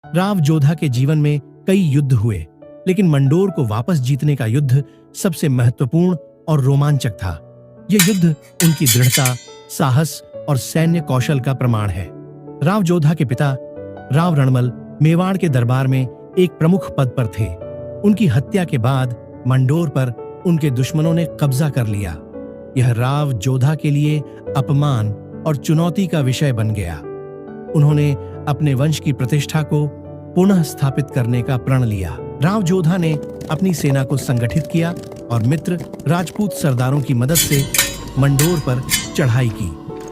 राव जोधा के जीवन में कई युद्ध हुए, लेकिन मंडोर को वापस जीतने का युद्ध सबसे महत्वपूर्ण और रोमांचक था। यह युद्ध उनकी दृढ़ता, साहस और सैन्य कौशल का प्रमाण है। राव जोधा के पिता राव रणमल मेवाड़ के दरबार में एक प्रमुख पद पर थे। उनकी हत्या के बाद मंडोर पर उनके दुश्मनों ने कब्जा कर लिया। यह राव जोधा के लिए अपमान और चुनौती का विषय बन गया। उन्होंने अपने वंश की प्रतिष्ठा को पुनः स्थापित करने का प्रण लिया। राव जोधा ने अपनी सेना को संगठित किया और मित्र राजपूत सरदारों की मदद से मंडोर पर चढ़ाई की।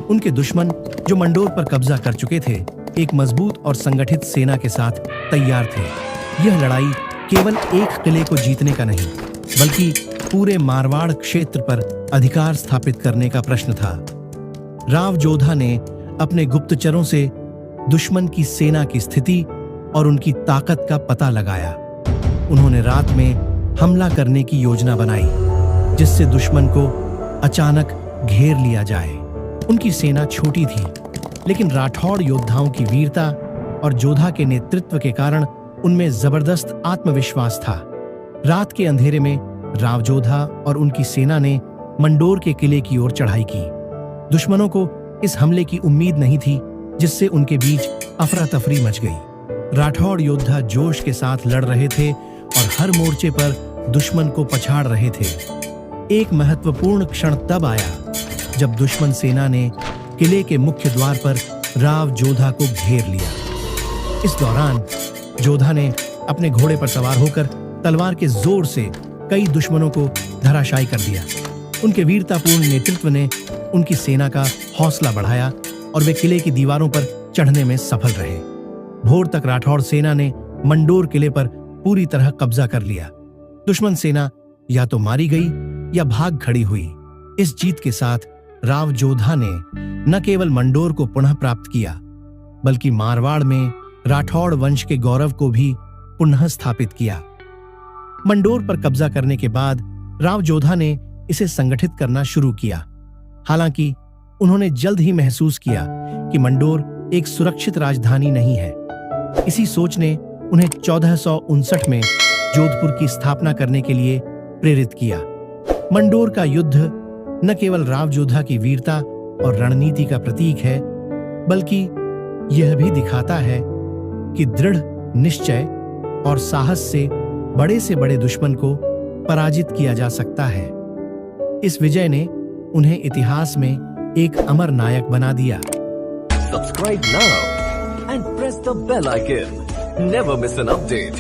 उनके दुश्मन, जो मंडोर पर कब्जा कर चुके थे, एक मजबूत और संगठित सेना के साथ तैयार थे। यह लड़ाई केवल एक किले को जीतने का नहीं, बल्कि पूरे मारवाड़ क्षेत्र पर अधिकार स्थापित करने का प्रश्न था। राव जोधा ने अपने गुप्तचरों से दुश्मन की सेना की स्थिति और उनकी ताकत का पता लगाया। उन्होंने रात में हमला करने की योजना बनाई, जिससे दुश्मन को अचानक घेर लिया जाए। उनकी सेना छोटी थी, लेकिन राठौड़ योद्धाओं की वीरता और जोधा के नेतृत्व के कारण उनमें जबरदस्त आत्मविश्वास था। रात के अंधेरे में राव जोधा और उनकी सेना ने मंडोर के किले की ओर चढ़ाई की। दुश्मनों को इस हमले की उम्मीद नहीं थी, जिससे उनके बीच अफरा तफरी मच गई। राठौड़ योद्धा जोश के साथ लड़ रहे थे और हर मोर्चे पर दुश्मन को पछाड़ रहे थे। एक महत्वपूर्ण क्षण तब आया जब दुश्मन सेना ने किले के मुख्य द्वार पर राव जोधा को घेर लिया। इस दौरान जोधा ने अपने घोड़े पर सवार होकर तलवार के जोर से कई दुश्मनों को धराशायी कर दिया। उनके वीरतापूर्ण नेतृत्व ने उनकी सेना का हौसला बढ़ाया और वे किले की दीवारों पर चढ़ने में सफल रहे। भोर तक राठौड़ सेना ने मंडोर किले पर पूरी तरह कब्जा कर लिया। दुश्मन सेना या तो मारी गई या भाग खड़ी हुई। इस जीत के साथ राव जोधा ने न केवल मंडोर को पुनः प्राप्त किया, बल्कि मारवाड़ में राठौड़ वंश के गौरव को भी पुनः स्थापित किया। मंडोर पर कब्जा करने के बाद राव जोधा ने इसे संगठित करना शुरू किया। हालांकि उन्होंने जल्द ही महसूस किया कि मंडोर एक सुरक्षित राजधानी नहीं है। इसी सोच ने उन्हें 1459 में जोधपुर की स्थापना करने के लिए प्रेरित किया। मंडोर का युद्ध न केवल राव जोधा की वीरता और रणनीति का प्रतीक है, बल्कि यह भी दिखाता है कि दृढ़ निश्चय और साहस से बड़े दुश्मन को पराजित किया जा सकता है। इस विजय ने उन्हें इतिहास में एक अमर नायक बना दिया। Subscribe now and press the bell icon. Never miss an update.